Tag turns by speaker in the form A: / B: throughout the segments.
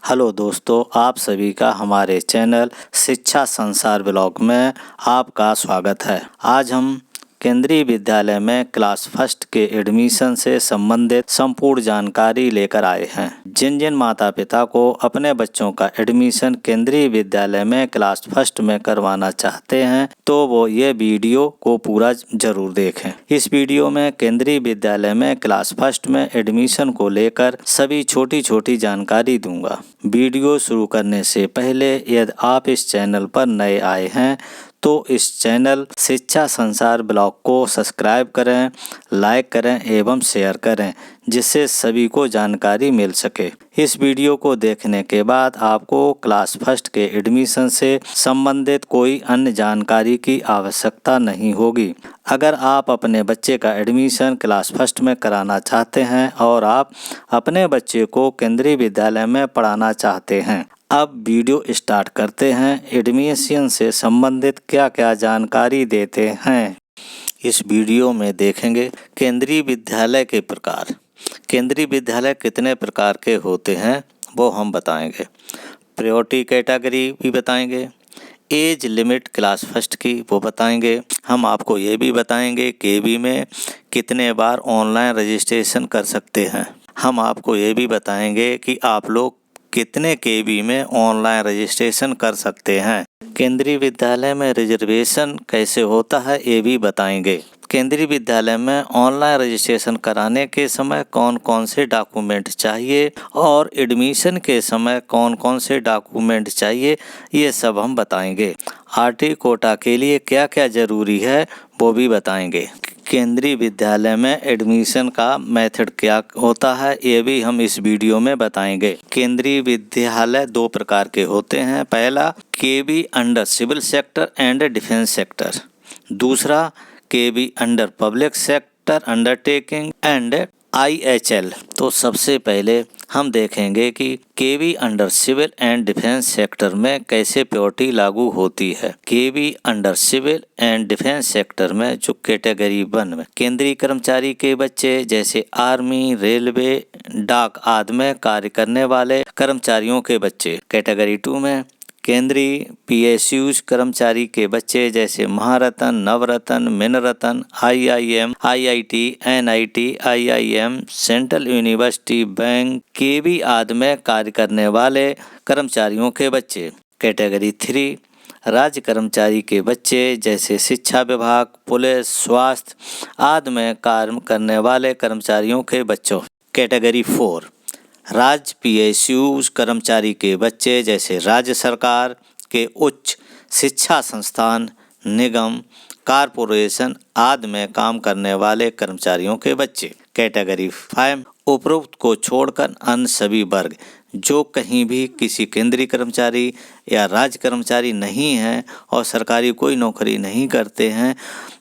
A: Hello दोस्तों, आप सभी का हमारे चैनल शिक्षा संसार ब्लॉग में आपका स्वागत है। आज हम केंद्रीय विद्यालय में क्लास फर्स्ट के एडमिशन से संबंधित संपूर्ण जानकारी लेकर आए हैं। जिन जिन माता पिता को अपने बच्चों का एडमिशन केंद्रीय विद्यालय में क्लास फर्स्ट में करवाना चाहते हैं तो वो ये वीडियो को पूरा जरूर देखें। इस वीडियो में केंद्रीय विद्यालय में क्लास फर्स्ट में एडमिशन को लेकर सभी छोटी छोटी जानकारी दूंगा। वीडियो शुरू करने से पहले यदि आप इस चैनल पर नए आए हैं तो इस चैनल शिक्षा संसार ब्लॉग को सब्सक्राइब करें, लाइक करें एवं शेयर करें, जिससे सभी को जानकारी मिल सके। इस वीडियो को देखने के बाद आपको क्लास फर्स्ट के एडमिशन से संबंधित कोई अन्य जानकारी की आवश्यकता नहीं होगी। अगर आप अपने बच्चे का एडमिशन क्लास फर्स्ट में कराना चाहते हैं और आप अपने बच्चे को केंद्रीय विद्यालय में पढ़ाना चाहते हैं। अब वीडियो स्टार्ट करते हैं। एडमिशन से संबंधित क्या क्या जानकारी देते हैं इस वीडियो में देखेंगे। केंद्रीय विद्यालय के प्रकार। केंद्रीय विद्यालय कितने प्रकार के होते हैं वो हम बताएंगे। प्रायोरिटी कैटेगरी भी बताएंगे। एज लिमिट क्लास फर्स्ट की वो बताएंगे। हम आपको ये भी बताएंगे केवी में कितने बार ऑनलाइन रजिस्ट्रेशन कर सकते हैं। हम आपको ये भी बताएंगे कि आप लोग कितने केवी में ऑनलाइन रजिस्ट्रेशन कर सकते हैं। केंद्रीय विद्यालय में रिजर्वेशन कैसे होता है ये भी बताएंगे। केंद्रीय विद्यालय में ऑनलाइन रजिस्ट्रेशन कराने के समय कौन कौन से डॉक्यूमेंट चाहिए और एडमिशन के समय कौन कौन से डॉक्यूमेंट चाहिए ये सब हम बताएंगे। आरटी कोटा के लिए क्या क्या जरूरी है वो भी बताएंगे। केंद्रीय विद्यालय में एडमिशन का मेथड क्या होता है ये भी हम इस वीडियो में बताएंगे। केंद्रीय विद्यालय दो प्रकार के होते हैं। पहला KV under civil sector and defence sector, दूसरा KV under public sector undertaking and IHL। तो सबसे पहले हम देखेंगे कि KV under civil and defence sector में कैसे प्रायोरिटी लागू होती है। KV under civil and defence sector में जो कैटेगरी 1 में केंद्रीय कर्मचारी के बच्चे जैसे आर्मी, रेलवे, डाक आदि में कार्य करने वाले कर्मचारियों के बच्चे। कैटेगरी 2 में केंद्रीय PSUs कर्मचारी के बच्चे जैसे Maharatna, Navratna, Miniratna, IIM, IIT, NIT, IIM, central university, bank, KV आदि में कार्य करने वाले कर्मचारियों के बच्चे। कैटेगरी 3 राज्य कर्मचारी के बच्चे जैसे शिक्षा विभाग, पुलिस, स्वास्थ्य आदि में कार्य करने वाले कर्मचारियों के बच्चों। कैटेगरी 4 राज्य PSUs कर्मचारी के बच्चे जैसे राज्य सरकार के उच्च शिक्षा संस्थान, निगम, कारपोरेशन आदि में काम करने वाले कर्मचारियों के बच्चे। कैटेगरी 5 उपरोक्त को छोड़कर अन्य सभी वर्ग जो कहीं भी किसी केंद्रीय कर्मचारी या राज्य कर्मचारी नहीं हैं और सरकारी कोई नौकरी नहीं करते हैं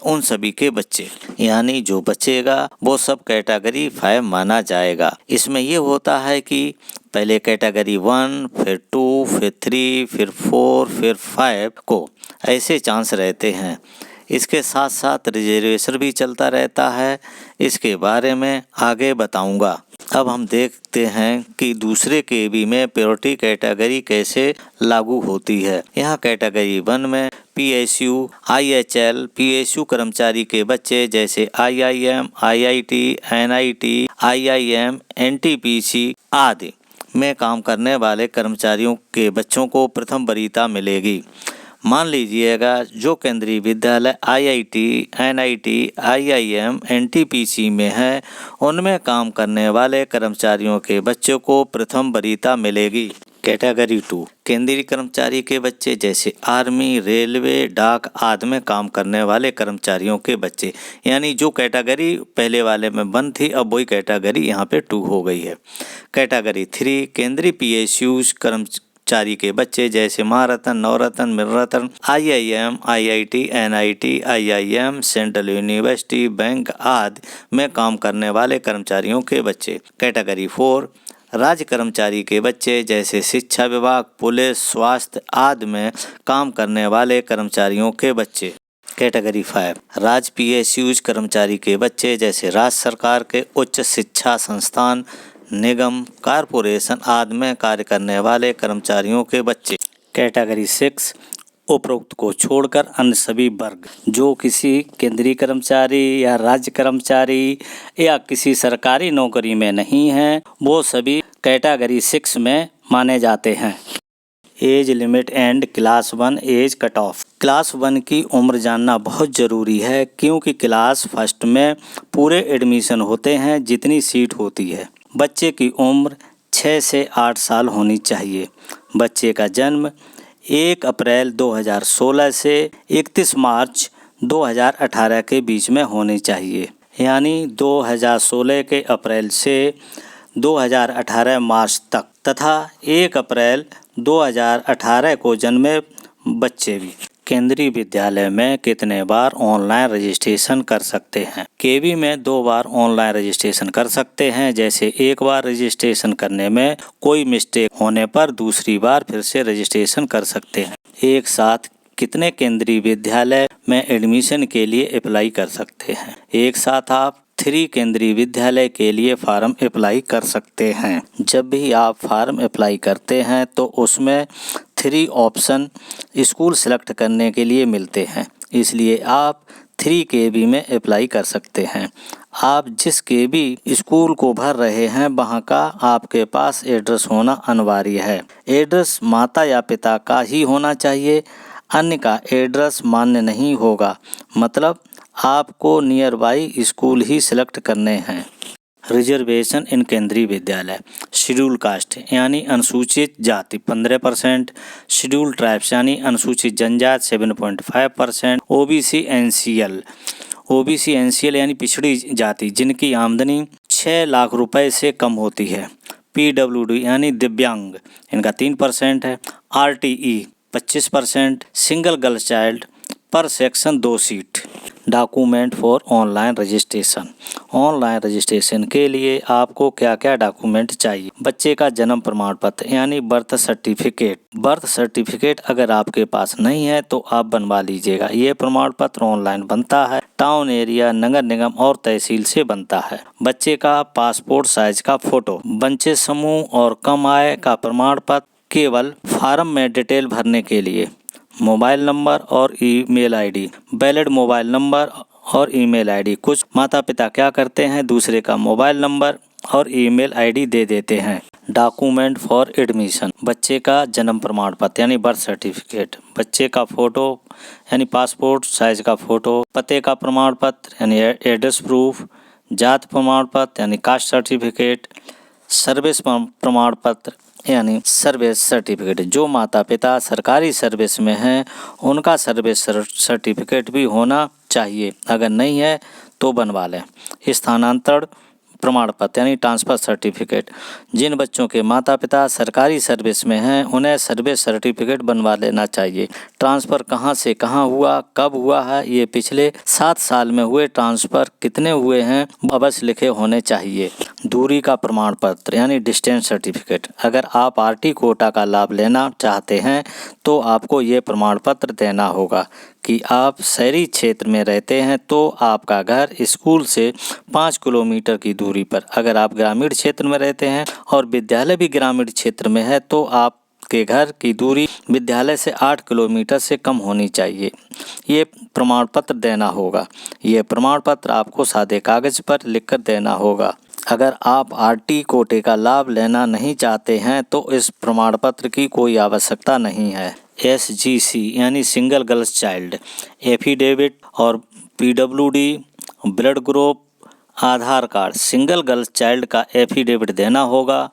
A: उन सभी के बच्चे, यानी जो बचेगा वो सब कैटेगरी 5 माना जाएगा। इसमें ये होता है कि पहले कैटेगरी 1, फिर 2, फिर 3, फिर 4, फिर 5 को ऐसे चांस रहते हैं। इसके साथ साथ रिजर्वेशन भी चलता रहता है। इसके बारे में आगे बताऊंगा। अब हम देखते हैं कि दूसरे केवी में प्रायोरिटी कैटेगरी कैसे लागू होती है। यहाँ कैटेगरी 1 में PSU, IHL, PSU कर्मचारी के बच्चे जैसे IIM, IIT, NIT, IIM, NTPC आदि में काम करने वाले कर्मचारियों के बच्चों को प्रथम वरीयता मिलेगी। मान लीजिएगा जो केंद्रीय विद्यालय IIT, NIT, IIM, NTPC में है उनमें काम करने वाले कर्मचारियों के बच्चों को प्रथम वरीयता मिलेगी। कैटेगरी 2 केंद्रीय कर्मचारी के बच्चे जैसे आर्मी, रेलवे, डाक आदि में काम करने वाले कर्मचारियों के बच्चे, यानी जो कैटेगरी पहले वाले में 1 थी अब वही कैटेगरी यहाँ पे 2 हो गई है। कैटेगरी 3 केंद्रीय PSUs कर्मचारी के बच्चे जैसे Maharatna, Navratna, Miniratna, IIM, IIT, NIT, IIM, central university, bank आदि में काम करने वाले कर्मचारियों के बच्चे। कैटेगरी 4 राज्य कर्मचारी के बच्चे जैसे शिक्षा विभाग, पुलिस, स्वास्थ्य आदि में काम करने वाले कर्मचारियों के बच्चे। कैटेगरी 5 राज्य PSUs कर्मचारी के बच्चे जैसे राज्य सरकार के उच्च शिक्षा संस्थान, निगम, कारपोरेशन आदि में कार्य करने वाले कर्मचारियों के बच्चे। कैटेगरी 6 उपरोक्त को छोड़कर अन्य सभी वर्ग जो किसी केंद्रीय कर्मचारी या राज्य कर्मचारी या किसी सरकारी नौकरी में नहीं हैं, वो सभी कैटेगरी 6 में माने जाते हैं। Age limit and class 1 age cut off. Class 1 की उम्र जानना बहुत ज़रूरी है, क्योंकि क्लास फर्स्ट में पूरे एडमिशन होते हैं जितनी सीट होती है। बच्चे की उम्र 6 से 8 साल होनी चाहिए। बच्चे का जन्म 1 अप्रैल 2016 से 31 मार्च 2018 के बीच में होनी चाहिए, यानी 2016 के अप्रैल से 2018 मार्च तक, तथा 1 अप्रैल 2018 को जन्मे बच्चे भी। केंद्रीय विद्यालय में कितने बार ऑनलाइन रजिस्ट्रेशन कर सकते हैं? केवी में 2 बार ऑनलाइन रजिस्ट्रेशन कर सकते हैं। जैसे एक बार रजिस्ट्रेशन करने में कोई मिस्टेक होने पर दूसरी बार फिर से रजिस्ट्रेशन कर सकते हैं। एक साथ कितने केंद्रीय विद्यालय में एडमिशन के लिए अप्लाई कर सकते हैं? एक साथ आप 3 केंद्रीय विद्यालय के लिए फॉर्म अप्लाई कर सकते हैं। जब भी आप फॉर्म अप्लाई करते हैं तो उसमें 3 ऑप्शन स्कूल सेलेक्ट करने के लिए मिलते हैं, इसलिए आप 3 केवी में अप्लाई कर सकते हैं। आप जिस केवी स्कूल को भर रहे हैं वहाँ का आपके पास एड्रेस होना अनिवार्य है। एड्रेस माता या पिता का ही होना चाहिए, अन्य का एड्रेस मान्य नहीं होगा। मतलब आपको near by school he select करने हैं। रिजर्वेशन इन केंद्रीय विद्यालय। शेड्यूल कास्ट यानी अनुसूचित जाति 15%, शेड्यूल ट्राइब्स यानी अनुसूचित जनजाति 7.5%, ओबीसी एनसीएल यानी पिछड़ी जाति जिनकी आमदनी 6 लाख रुपए से कम होती है, पीडब्ल्यूडी यानी दिव्यांग इनका 3% है, आरटीई 25%, सिंगल गर्ल चाइल्ड पर section 2 seat. Document for online registration. Online registration के लिए आपको क्या क्या डॉक्यूमेंट चाहिए? बच्चे का जन्म प्रमाण पत्र यानी बर्थ सर्टिफिकेट। बर्थ सर्टिफिकेट अगर आपके पास नहीं है तो आप बनवा लीजिएगा। ये प्रमाण पत्र ऑनलाइन बनता है, टाउन एरिया, नगर निगम और तहसील से बनता है। बच्चे का पासपोर्ट साइज का फोटो, वंचित समूह और कम आय का प्रमाण पत्र। केवल फॉर्म में डिटेल भरने के लिए मोबाइल नंबर और email ID, valid mobile number और ईमेल आईडी। कुछ माता पिता क्या करते हैं, दूसरे का मोबाइल नंबर और ईमेल आईडी दे देते हैं। Document for admission. बच्चे का जन्म प्रमाण पत्र यानी बर्थ सर्टिफिकेट, बच्चे का फोटो यानी पासपोर्ट साइज का फोटो, पते का प्रमाण पत्र यानी एड्रेस प्रूफ, जाति प्रमाण पत्र यानी कास्ट सर्टिफिकेट, सर्विस प्रमाण पत्र यानी सर्विस सर्टिफिकेट। जो माता पिता सरकारी सर्विस में हैं उनका सर्विस सर्टिफिकेट भी होना चाहिए, अगर नहीं है तो बनवा लें। स्थानांतरण प्रमाण पत्र यानी ट्रांसफ़र सर्टिफिकेट। जिन बच्चों के माता पिता सरकारी सर्विस में हैं उन्हें सर्विस सर्टिफिकेट बनवा लेना चाहिए। ट्रांसफ़र कहां से कहां हुआ, कब हुआ है, ये पिछले 7 साल में हुए ट्रांसफ़र कितने हुए हैं अवश्य लिखे होने चाहिए। दूरी का प्रमाण पत्र यानी डिस्टेंस सर्टिफिकेट। अगर आप आरटी कोटा का लाभ लेना चाहते हैं तो आपको ये प्रमाण पत्र देना होगा कि आप शहरी क्षेत्र में रहते हैं तो आपका घर स्कूल से 5 किलोमीटर की दूरी पर, अगर आप ग्रामीण क्षेत्र में रहते हैं और विद्यालय भी ग्रामीण क्षेत्र में है तो आपके घर की दूरी विद्यालय से 8 किलोमीटर से कम होनी चाहिए। ये प्रमाण पत्र देना होगा। ये प्रमाण पत्र आपको सादे कागज पर लिखकर देना होगा। अगर आप आरटी कोटे का लाभ लेना नहीं चाहते हैं तो इस प्रमाण पत्र की कोई आवश्यकता नहीं है। SGC यानी सिंगल गर्ल्स चाइल्ड एफिडेविट और पीडब्ल्यूडी, ब्लड ग्रुप, आधार कार्ड। सिंगल गर्ल्स चाइल्ड का एफिडेविट देना होगा।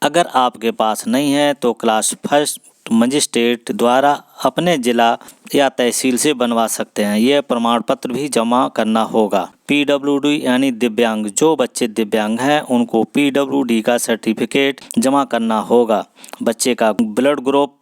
A: अगर आपके पास नहीं है तो क्लास फर्स्ट मजिस्ट्रेट द्वारा अपने जिला या तहसील से बनवा सकते हैं। यह प्रमाण पत्र भी जमा करना होगा। पीडब्ल्यूडी यानी दिव्यांग। जो बच्चे दिव्यांग हैं उनको पीडब्ल्यूडी का सर्टिफिकेट जमा करना होगा। बच्चे का ब्लड ग्रुप,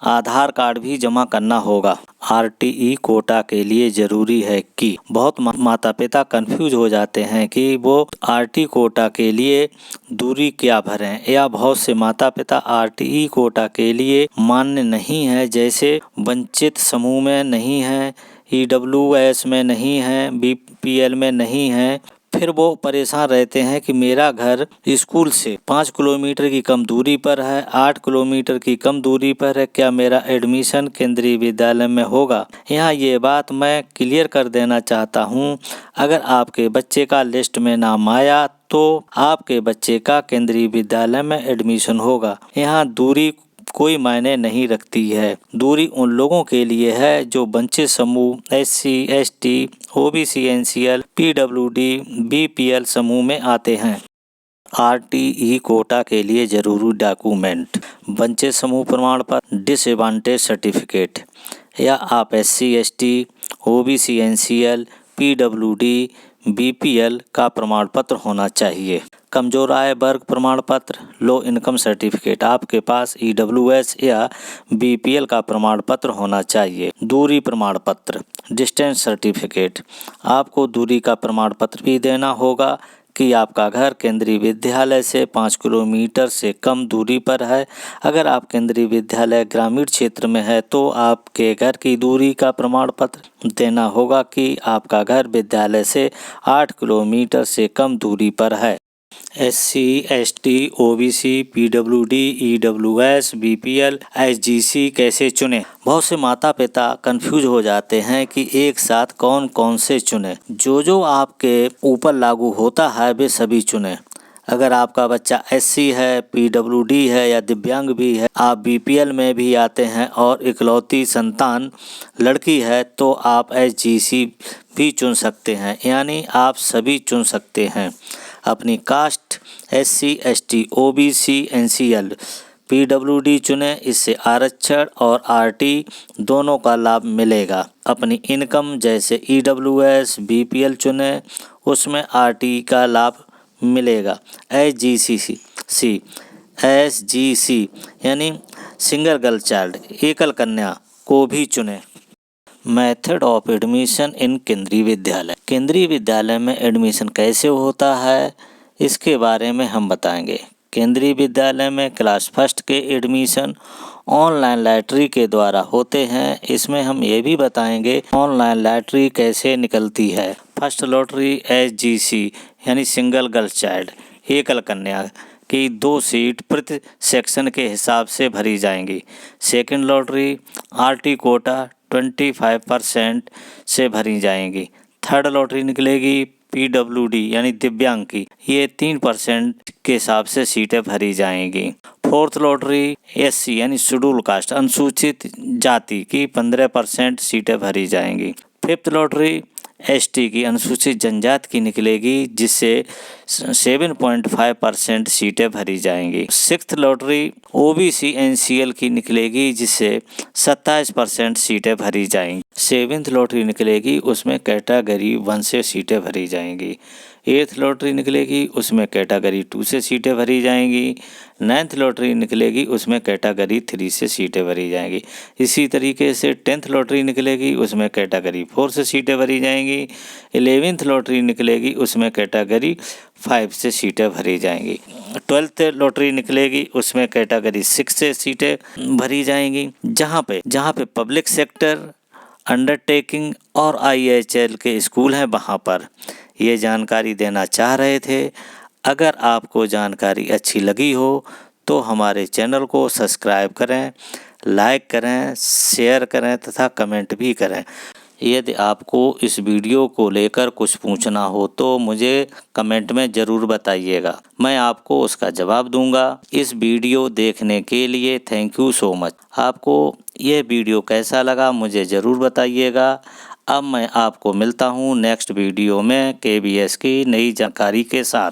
A: आधार कार्ड भी जमा करना होगा। आरटीई कोटा के लिए जरूरी है कि बहुत माता पिता कंफ्यूज हो जाते हैं कि वो आरटी कोटा के लिए दूरी क्या भरें, या बहुत से माता पिता आरटीई कोटा के लिए मान्य नहीं है, जैसे वंचित समूह में नहीं है, EWS में नहीं है, BPL में नहीं है, फिर वो परेशान रहते हैं कि मेरा घर स्कूल से 5 किलोमीटर की कम दूरी पर है, 8 किलोमीटर की कम दूरी पर है, क्या मेरा एडमिशन केंद्रीय विद्यालय में होगा। यहाँ ये बात मैं क्लियर कर देना चाहता हूँ, अगर आपके बच्चे का लिस्ट में नाम आया तो आपके बच्चे का केंद्रीय विद्यालय में एडमिशन होगा। यहाँ दूरी कोई मायने नहीं रखती है। दूरी उन लोगों के लिए है जो वंचित समूह SC, ST, OBC, NCL, PWD, BPL समूह में आते हैं। RTE कोटा के लिए जरूरी डॉक्यूमेंट: वंचित समूह प्रमाण पत्र, डिसएडवांटेज सर्टिफिकेट, या आप SC, ST, OBC, NCL, PWD, BPL का प्रमाण पत्र होना चाहिए। कमजोर आय वर्ग प्रमाण पत्र, लो इनकम सर्टिफिकेट, आपके पास EWS या BPL का प्रमाण पत्र होना चाहिए। दूरी प्रमाण पत्र, डिस्टेंस सर्टिफिकेट, आपको दूरी का प्रमाण पत्र भी देना होगा कि आपका घर केंद्रीय विद्यालय से 5 किलोमीटर से कम दूरी पर है। अगर आप केंद्रीय विद्यालय ग्रामीण क्षेत्र में है तो आपके घर की दूरी का प्रमाण पत्र देना होगा कि आपका घर विद्यालय से 8 किलोमीटर से कम दूरी पर है। SC, ST, OBC, PWD, EWS, BPL, SGC कैसे चुने? बहुत से माता पिता कंफ्यूज हो जाते हैं कि एक साथ कौन कौन से चुने। जो आपके ऊपर लागू होता है वे सभी चुने। अगर आपका बच्चा SC है, PWD है या दिव्यांग भी है, आप BPL में भी आते हैं और इकलौती संतान लड़की है तो आप SGC भी चुन सकते हैं, यानी आप सभी चुन सकते हैं। अपनी cast SC, ST, OBC, NCL, PWD चुने, इससे आरक्षण और RT दोनों का लाभ मिलेगा। अपनी इनकम जैसे EWS, BPL चुने, उसमें RT का लाभ मिलेगा। SGC यानी सिंगल गर्ल चाइल्ड, एकल कन्या को भी चुने। मेथड ऑफ एडमिशन इन केंद्रीय विद्यालय। केंद्रीय विद्यालय में एडमिशन कैसे होता है इसके बारे में हम बताएंगे। केंद्रीय विद्यालय में क्लास फर्स्ट के एडमिशन ऑनलाइन लॉटरी के द्वारा होते हैं। इसमें हम ये भी बताएंगे ऑनलाइन लॉटरी कैसे निकलती है। फर्स्ट लॉटरी SGC यानी सिंगल गर्ल चाइल्ड, एकल कन्या की 2 सीट प्रति सेक्शन के हिसाब से भरी जाएंगी। सेकंड लॉटरी RT कोटा 25% से भरी जाएंगी। थर्ड लॉटरी निकलेगी PWD यानी दिव्यांग की, ये 3% के हिसाब से सीटें भरी जाएंगी। फोर्थ लॉटरी SC यानी शेड्यूल कास्ट, अनुसूचित जाति की 15% सीटें भरी जाएंगी। फिफ्थ लॉटरी ST की, अनुसूचित जनजाति की निकलेगी, जिससे 7.5% सीटें भरी जाएंगी। सिक्स्थ लॉटरी OBC NCL की निकलेगी, जिससे 27% सीटें भरी जाएंगी। सेवेंथ लॉटरी निकलेगी, उसमें कैटेगरी 1 से सीटें भरी जाएंगी। एट्थ लॉटरी निकलेगी, उसमें कैटेगरी 2 से सीटें भरी जाएंगी। नाइन्थ लॉटरी निकलेगी, उसमें कैटेगरी 3 से सीटें भरी जाएंगी। इसी तरीके से 10th लॉटरी निकलेगी, उसमें कैटेगरी 4 से सीटें भरी जाएंगी। 11th लॉटरी निकलेगी, उसमें कैटेगरी 5 से सीटें भरी जाएंगी। 12th लॉटरी निकलेगी, उसमें कैटेगरी 6 से सीटें भरी जाएंगी। जहाँ पे पब्लिक सेक्टर, अंडरटेकिंग और IHL के स्कूल हैं, वहाँ पर ये जानकारी देना चाह रहे थे। अगर आपको जानकारी अच्छी लगी हो तो हमारे चैनल को सब्सक्राइब करें, लाइक करें, शेयर करें तथा कमेंट भी करें। यदि आपको इस वीडियो को लेकर कुछ पूछना हो तो मुझे कमेंट में ज़रूर बताइएगा, मैं आपको उसका जवाब दूंगा। इस वीडियो देखने के लिए थैंक यू सो मच। आपको यह वीडियो कैसा लगा मुझे ज़रूर बताइएगा। अब मैं आपको मिलता हूँ नेक्स्ट वीडियो में KBS की नई जानकारी के साथ।